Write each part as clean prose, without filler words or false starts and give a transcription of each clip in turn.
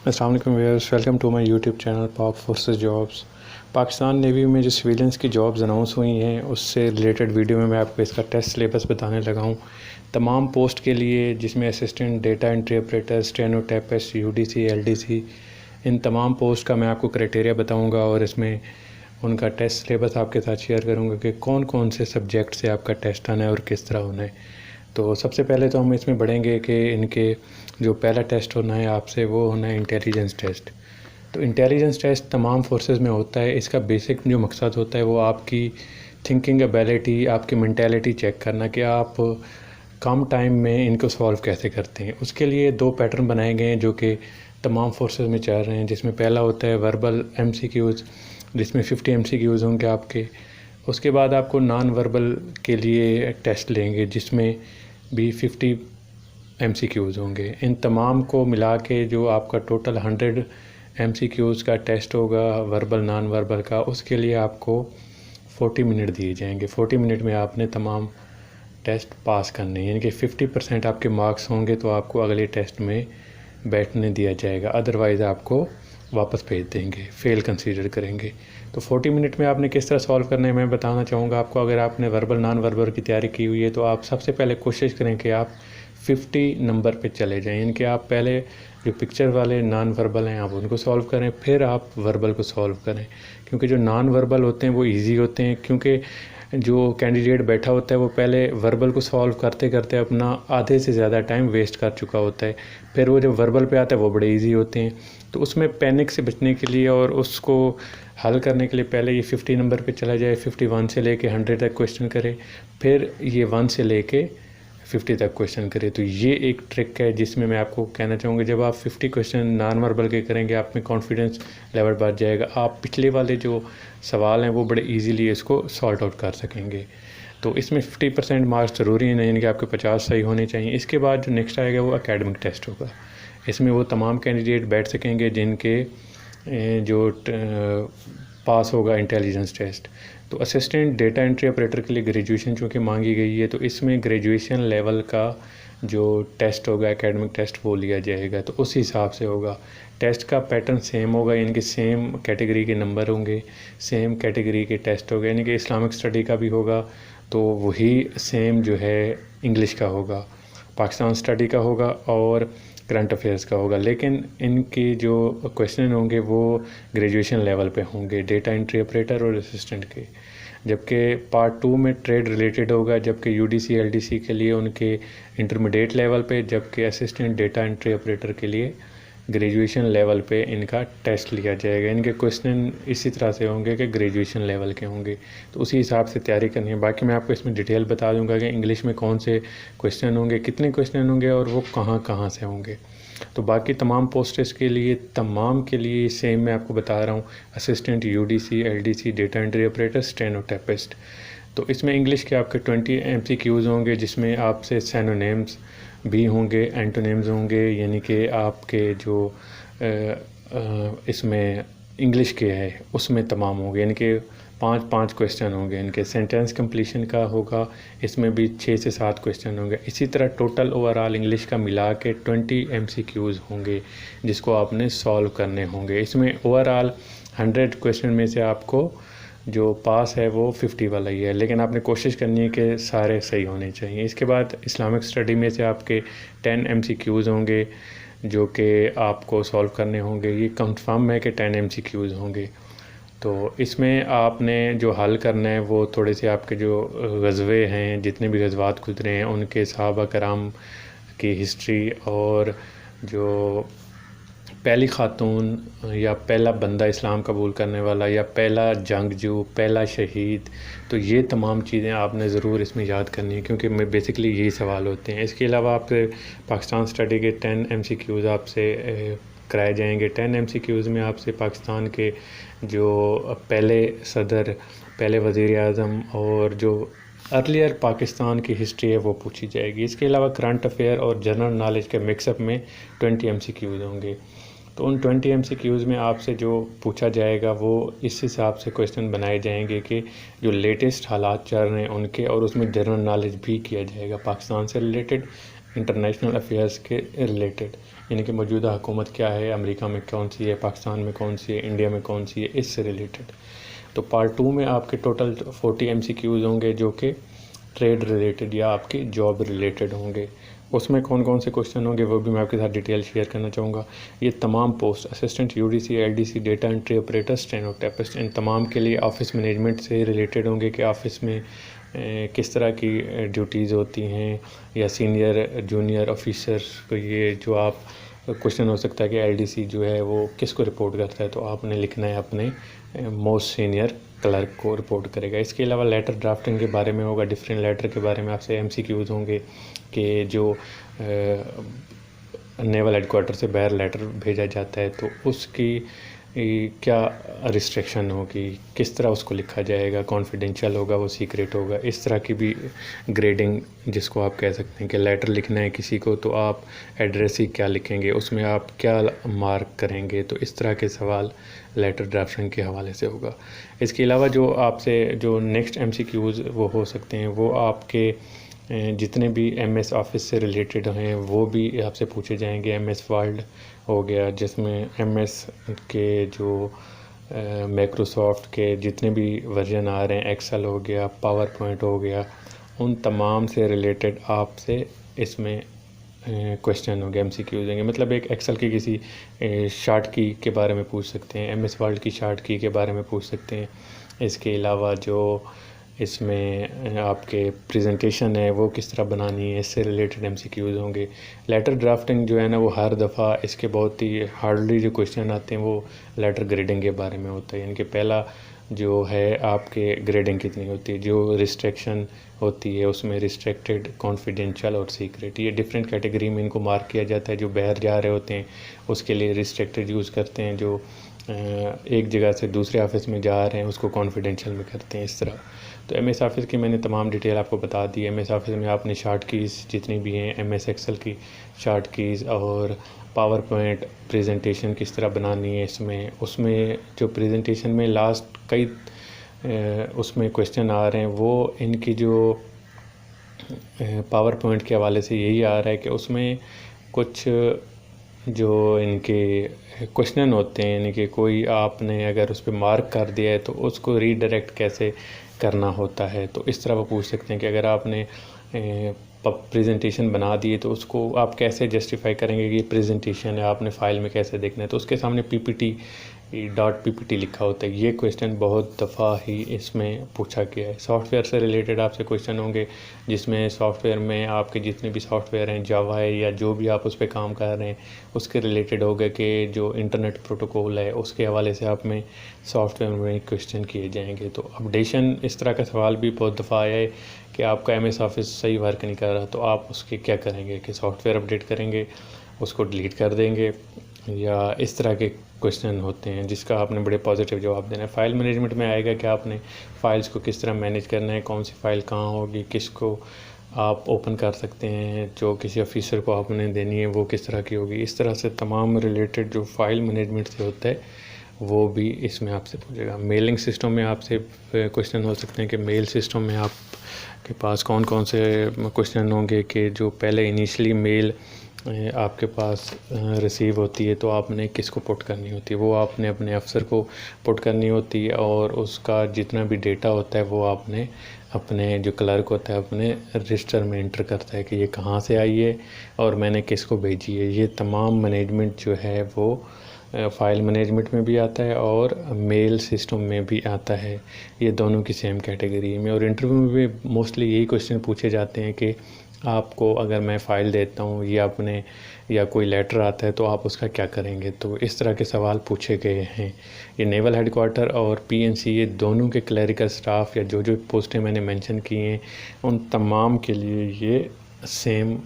अस्सलाम वालेकुम viewers, welcome to my YouTube channel Pak forces jobs. Pakistan navy में जो सिविलियंस की जॉब्स अनाउंस हुई हैं उससे रिलेटेड वीडियो में मैं आपको इसका टेस्ट सिलेबस बताने लगा हूँ। तमाम पोस्ट के लिए जिसमें assistant data entry operator, steno typist, UDC, LDC, इन तमाम पोस्ट का मैं आपको क्राइटेरिया बताऊँगा और इसमें उनका टेस्ट सिलेबस आपके साथ शेयर करूँगा कि कौन कौन से सब्जेक्ट से आपका टेस्ट आना है और किस तरह होना है। तो सबसे पहले तो हम इसमें बढ़ेंगे कि इनके जो पहला टेस्ट होना है आपसे वो होना है इंटेलिजेंस टेस्ट। तो इंटेलिजेंस टेस्ट तमाम फोर्सेस में होता है। इसका बेसिक जो मकसद होता है वो आपकी थिंकिंग एबिलिटी, आपकी मेंटालिटी चेक करना कि आप कम टाइम में इनको सॉल्व कैसे करते हैं। उसके लिए दो पैटर्न बनाए गए हैं जो कि तमाम फोर्सेस में चल रहे हैं, जिसमें पहला होता है वर्बल एमसीक्यूज़, जिसमें 50 एमसीक्यूज़ होंगे आपके। उसके बाद आपको नॉन वर्बल के लिए टेस्ट लेंगे जिसमें भी 50 एमसीक्यूज़ होंगे। इन तमाम को मिला के जो आपका टोटल 100 एमसीक्यूज़ का टेस्ट होगा वर्बल नॉन वर्बल का, उसके लिए आपको 40 मिनट दिए जाएंगे। 40 मिनट में आपने तमाम टेस्ट पास करने हैं, यानी कि 50% आपके मार्क्स होंगे तो आपको अगले टेस्ट में बैठने दिया जाएगा, अदरवाइज़ आपको वापस भेज देंगे, फ़ेल कंसीडर करेंगे। तो 40 मिनट में आपने किस तरह सॉल्व करना है मैं बताना चाहूँगा आपको। अगर आपने वर्बल नॉन वर्बल की तैयारी की हुई है तो आप सबसे पहले कोशिश करें कि आप 50 नंबर पे चले जाएं, यानी कि आप पहले जो पिक्चर वाले नॉन वर्बल हैं आप उनको सॉल्व करें, फिर आप वर्बल को सॉल्व करें। क्योंकि जो नॉन वर्बल होते हैं वो ईजी होते हैं, क्योंकि जो कैंडिडेट बैठा होता है वो पहले वर्बल को सॉल्व करते करते अपना आधे से ज़्यादा टाइम वेस्ट कर चुका होता है। फिर वो जब वर्बल पे आता है वो बड़े इजी होते हैं। तो उसमें पैनिक से बचने के लिए और उसको हल करने के लिए पहले ये 50 नंबर पे चला जाए, 51 से लेके 100 तक क्वेश्चन करे, फिर ये 1 से लेके 50 तक क्वेश्चन करे। तो ये एक ट्रिक है जिसमें मैं आपको कहना चाहूँगा, जब आप 50 क्वेश्चन नॉन वर्बल के करेंगे आप में कॉन्फिडेंस लेवल बढ़ जाएगा। आप पिछले वाले जो सवाल हैं वो बड़े इजीली इसको सॉल्ट आउट कर सकेंगे। तो इसमें 50% मार्क्स ज़रूरी नहीं, यानी कि आपके 50 सही होने चाहिए। इसके बाद जो नेक्स्ट आएगा वो एकेडमिक टेस्ट होगा। इसमें वो तमाम कैंडिडेट बैठ सकेंगे जिनके जो पास होगा इंटेलिजेंस टेस्ट। तो असिस्टेंट डेटा एंट्री ऑपरेटर के लिए ग्रेजुएशन चूँकि मांगी गई है तो इसमें ग्रेजुएशन लेवल का जो टेस्ट होगा एकेडमिक टेस्ट वो लिया जाएगा। तो उस हिसाब से होगा। टेस्ट का पैटर्न सेम होगा, यानी कि सेम कैटेगरी के नंबर होंगे, सेम कैटेगरी के टेस्ट होगा, यानी कि इस्लामिक स्टडी का भी होगा तो वही सेम जो है इंग्लिश का होगा, पाकिस्तान स्टडी का होगा और करंट अफेयर्स का होगा। लेकिन इनकी जो क्वेश्चन होंगे वो ग्रेजुएशन लेवल पे होंगे, डेटा एंट्री ऑपरेटर और असिस्टेंट के। जबकि पार्ट 2 में ट्रेड रिलेटेड होगा, जबकि यूडीसी एलडीसी के लिए उनके इंटरमीडिएट लेवल पे, जबकि असिस्टेंट डेटा एंट्री ऑपरेटर के लिए ग्रेजुएशन लेवल पे इनका टेस्ट लिया जाएगा। इनके क्वेश्चन इसी तरह से होंगे कि ग्रेजुएशन लेवल के होंगे, तो उसी हिसाब से तैयारी करनी है। बाकी मैं आपको इसमें डिटेल बता दूंगा कि इंग्लिश में कौन से क्वेश्चन होंगे, कितने क्वेश्चन होंगे और वो कहाँ कहाँ से होंगे। तो बाकी तमाम पोस्ट्स के लिए तमाम के लिए सेम मैं आपको बता रहा हूँ, assistant, UDC, LDC, data entry operator, steno typist. तो इसमें इंग्लिश के आपके 20 एमसीक्यूज़ होंगे जिसमें आपसे सिनोनिम्स भी होंगे, एंटोनिम्स होंगे, यानी कि आपके जो इसमें इंग्लिश के है उसमें तमाम होंगे, यानी कि 5-5 क्वेश्चन होंगे। इनके सेंटेंस कंप्लीशन का होगा, इसमें भी 6 से 7 क्वेश्चन होंगे। इसी तरह टोटल ओवरऑल इंग्लिश का मिला के 20 एमसीक्यूज़ होंगे जिसको आपने सॉल्व करने होंगे। इसमें ओवरऑल 100 क्वेश्चन में से आपको जो पास है वो 50 वाला ही है, लेकिन आपने कोशिश करनी है कि सारे सही होने चाहिए। इसके बाद इस्लामिक स्टडी में से आपके 10 एमसीक्यूज़ होंगे जो कि आपको सॉल्व करने होंगे। ये कंफर्म है कि 10 एमसीक्यूज़ होंगे। तो इसमें आपने जो हल करना है वो थोड़े से आपके जो ग़ज़वे हैं, जितने भी ग़ज़वात गुज़रे हैं उनके सहाबा कराम की हिस्ट्री, और जो पहली खातून या पहला बंदा इस्लाम कबूल करने वाला या पहला जंगजू, पहला शहीद, तो ये तमाम चीज़ें आपने ज़रूर इसमें याद करनी है क्योंकि बेसिकली यही सवाल होते हैं। इसके अलावा आपके पाकिस्तान स्टडी के 10 एमसीक्यूज़ आपसे कराए जाएंगे। 10 एमसीक्यूज़ में आपसे पाकिस्तान के जो पहले सदर, पहले वज़ीर आज़म और जो अर्लियर पाकिस्तान की हिस्ट्री है वो पूछी जाएगी। इसके अलावा करंट अफेयर और जनरल नॉलेज के मिक्सअप में 20 एमसीक्यूज़ होंगे। तो उन 20 एमसीक्यूज़ में आपसे जो पूछा जाएगा वो इस हिसाब से क्वेश्चन बनाए जाएंगे कि जो लेटेस्ट हालात चल रहे हैं उनके, और उसमें जनरल नॉलेज भी किया जाएगा पाकिस्तान से रिलेटेड, इंटरनेशनल अफेयर्स के रिलेटेड, यानी कि मौजूदा हुकूमत क्या है, अमेरिका में कौन सी है, पाकिस्तान में कौन सी है, इंडिया में कौन सी है, इससे रिलेटेड। तो पार्ट 2 में आपके टोटल 40 MCQs होंगे जो कि ट्रेड रिलेटेड या आपकी जॉब रिलेटेड होंगे। उसमें कौन कौन से क्वेश्चन होंगे वो भी मैं आपके साथ डिटेल शेयर करना चाहूँगा। ये तमाम post assistant UDC, LDC, data entry operator, stenotypist, इन तमाम के लिए ऑफ़िस मैनेजमेंट से रिलेटेड होंगे कि ऑफ़िस में किस तरह की ड्यूटीज़ होती हैं, या सीनियर जूनियर ऑफिसर को ये जो आप क्वेश्चन हो सकता है कि LDC जो है वो किसको रिपोर्ट करता है, तो आपने लिखना है अपने मोस्ट सीनियर क्लर्क को रिपोर्ट करेगा। इसके अलावा लेटर ड्राफ्टिंग के बारे में होगा, डिफरेंट लेटर के बारे में आपसे MCQs होंगे कि जो नेवल हेडक्वार्टर से बाहर लेटर भेजा जाता है तो उसकी क्या रिस्ट्रिक्शन होगी, किस तरह उसको लिखा जाएगा, कॉन्फिडेंशियल होगा, वो सीक्रेट होगा, इस तरह की भी ग्रेडिंग जिसको आप कह सकते हैं कि लेटर लिखना है किसी को तो आप एड्रेस ही क्या लिखेंगे, उसमें आप क्या मार्क करेंगे, तो इस तरह के सवाल लेटर ड्राफ्टिंग के हवाले से होगा। इसके अलावा जो आपसे जो नेक्स्ट MCQs वो हो सकते हैं वो आपके जितने भी MS ऑफिस से रिलेटेड हैं वो भी आपसे पूछे जाएंगे। MS वर्ड हो गया जिसमें MS के जो माइक्रोसॉफ्ट के जितने भी वर्जन आ रहे हैं, एक्सेल हो गया, पावर पॉइंट हो गया, उन तमाम से रिलेटेड आपसे इसमें क्वेश्चन होंगे, MCQs होंगे। मतलब एक एक्सेल की किसी शार्ट की के बारे में पूछ सकते हैं, MS वर्ड की शार्ट की के बारे में पूछ सकते हैं। इसके अलावा जो इसमें आपके प्रेजेंटेशन है वो किस तरह बनानी है, इससे रिलेटेड MCQs होंगे। लेटर ड्राफ्टिंग जो है ना वो हर दफ़ा इसके बहुत ही हार्डली जो क्वेश्चन आते हैं वो लेटर ग्रेडिंग के बारे में होता है, यानी कि पहला जो है आपके ग्रेडिंग कितनी होती है, जो रिस्ट्रिक्शन होती है उसमें रिस्ट्रिक्टेड, कॉन्फिडेंशियल और सीक्रेट, ये डिफरेंट कैटेगरी में इनको मार्क किया जाता है। जो बाहर जा रहे होते हैं उसके लिए रिस्ट्रिक्टेड यूज़ करते हैं, जो एक जगह से दूसरे ऑफिस में जा रहे हैं उसको कॉन्फिडेंशियल में करते हैं, इस तरह। तो MS ऑफिस की मैंने तमाम डिटेल आपको बता दी। MS ऑफिस में आपने शार्ट कीज़ जितनी भी हैं, MS एक्सेल की शार्ट कीज़ और पावर पॉइंट प्रेजेंटेशन किस तरह बनानी है इसमें, उसमें जो प्रेजेंटेशन में लास्ट कई उसमें क्वेश्चन आ रहे हैं वो इनकी जो पावर पॉइंट के हवाले से यही आ रहा है कि उसमें कुछ जो इनके क्वेश्चन होते हैं, यानी कि कोई आपने अगर उस पर मार्क कर दिया है तो उसको रीडायरेक्ट कैसे करना होता है, तो इस तरह वो पूछ सकते हैं कि अगर आपने प्रेजेंटेशन बना दी है तो उसको आप कैसे जस्टिफाई करेंगे कि ये प्रेजेंटेशन है, आपने फ़ाइल में कैसे देखना है, तो उसके सामने PPT लिखा होता है। ये क्वेश्चन बहुत दफ़ा ही इसमें पूछा गया है। सॉफ्टवेयर से रिलेटेड आपसे क्वेश्चन होंगे जिसमें सॉफ्टवेयर में आपके जितने भी सॉफ्टवेयर हैं, जावा है या जो भी आप उस पर काम कर रहे हैं उसके रिलेटेड होगा कि जो इंटरनेट प्रोटोकॉल है उसके हवाले से आप में सॉफ्टवेयर में क्वेश्चन किए जाएंगे। तो अपडेशन इस तरह का सवाल भी बहुत दफ़ा आया है कि आपका MS ऑफिस सही वर्क नहीं कर रहा तो आप उसके क्या करेंगे कि सॉफ्टवेयर अपडेट करेंगे, उसको डिलीट कर देंगे, या इस तरह के क्वेश्चन होते हैं जिसका आपने बड़े पॉजिटिव जवाब देना है। फ़ाइल मैनेजमेंट में आएगा कि आपने फ़ाइल्स को किस तरह मैनेज करना है, कौन सी फ़ाइल कहाँ होगी, किसको आप ओपन कर सकते हैं, जो किसी ऑफिसर को आपने देनी है वो किस तरह की होगी। इस तरह से तमाम रिलेटेड जो फ़ाइल मैनेजमेंट से होता है वो भी इसमें आपसे पूछेगा। मेलिंग सिस्टम में आपसे क्वेश्चन हो सकते हैं कि मेल सिस्टम में आपके पास कौन कौन से क्वेश्चन होंगे कि जो पहले इनिशियली मेल आपके पास रिसीव होती है तो आपने किसको पुट करनी होती है, वो आपने अपने अफसर को पुट करनी होती है, और उसका जितना भी डेटा होता है वो आपने अपने जो क्लर्क होता है अपने रजिस्टर में इंटर करता है कि ये कहाँ से आई है और मैंने किसको भेजी है। ये तमाम मैनेजमेंट जो है वो फ़ाइल मैनेजमेंट में भी आता है और मेल सिस्टम में भी आता है, ये दोनों की सेम कैटेगरी में। और इंटरव्यू में भी मोस्टली यही क्वेश्चन पूछे जाते हैं कि आपको अगर मैं फ़ाइल देता हूँ या कोई लेटर आता है तो आप उसका क्या करेंगे, तो इस तरह के सवाल पूछे गए हैं। ये नेवल हेडक्वार्टर और PNC ये दोनों के क्लरिकल स्टाफ या जो जो पोस्टें मैंने मेंशन की हैं उन तमाम के लिए ये सेम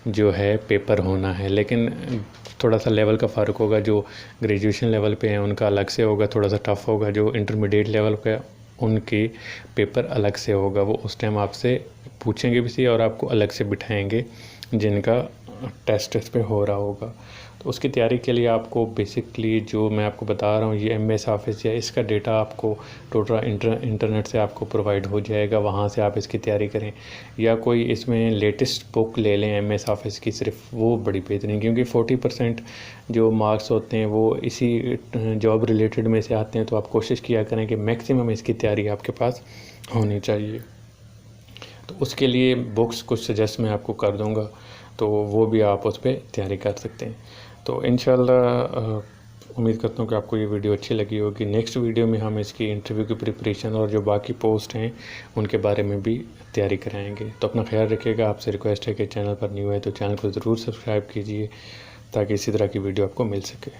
जो है पेपर होना है, लेकिन थोड़ा सा लेवल का फ़र्क होगा। जो ग्रेजुएशन लेवल पे हैं उनका अलग से होगा, थोड़ा सा टफ़ होगा। जो इंटरमीडिएट लेवल पे उनके पेपर अलग से होगा, वो उस टाइम आपसे पूछेंगे भी सी और आपको अलग से बिठाएंगे जिनका टेस्ट इस पे हो रहा होगा। तो उसकी तैयारी के लिए आपको बेसिकली जो मैं आपको बता रहा हूँ ये MS ऑफिस या इसका डेटा आपको टोटल इंटरनेट से आपको प्रोवाइड हो जाएगा, वहाँ से आप इसकी तैयारी करें। या कोई इसमें लेटेस्ट बुक ले लें MS ऑफिस की, सिर्फ वो बड़ी बेहतरीन, क्योंकि 40% जो मार्क्स होते हैं वो इसी जॉब रिलेटेड में से आते हैं। तो आप कोशिश किया करें कि मैक्सिमम इसकी तैयारी आपके पास होनी चाहिए। तो उसके लिए बुक्स कुछ सजेस्ट मैं आपको कर दूंगा, तो वो भी आप उस पर तैयारी कर सकते हैं। तो इंशाल्लाह उम्मीद करता हूँ कि आपको ये वीडियो अच्छी लगी होगी। नेक्स्ट वीडियो में हम इसकी इंटरव्यू की प्रिपरेशन और जो बाकी पोस्ट हैं उनके बारे में भी तैयारी कराएंगे। तो अपना ख्याल रखिएगा। आपसे रिक्वेस्ट है कि चैनल पर न्यू है तो चैनल को ज़रूर सब्सक्राइब कीजिए ताकि इसी तरह की वीडियो आपको मिल सके।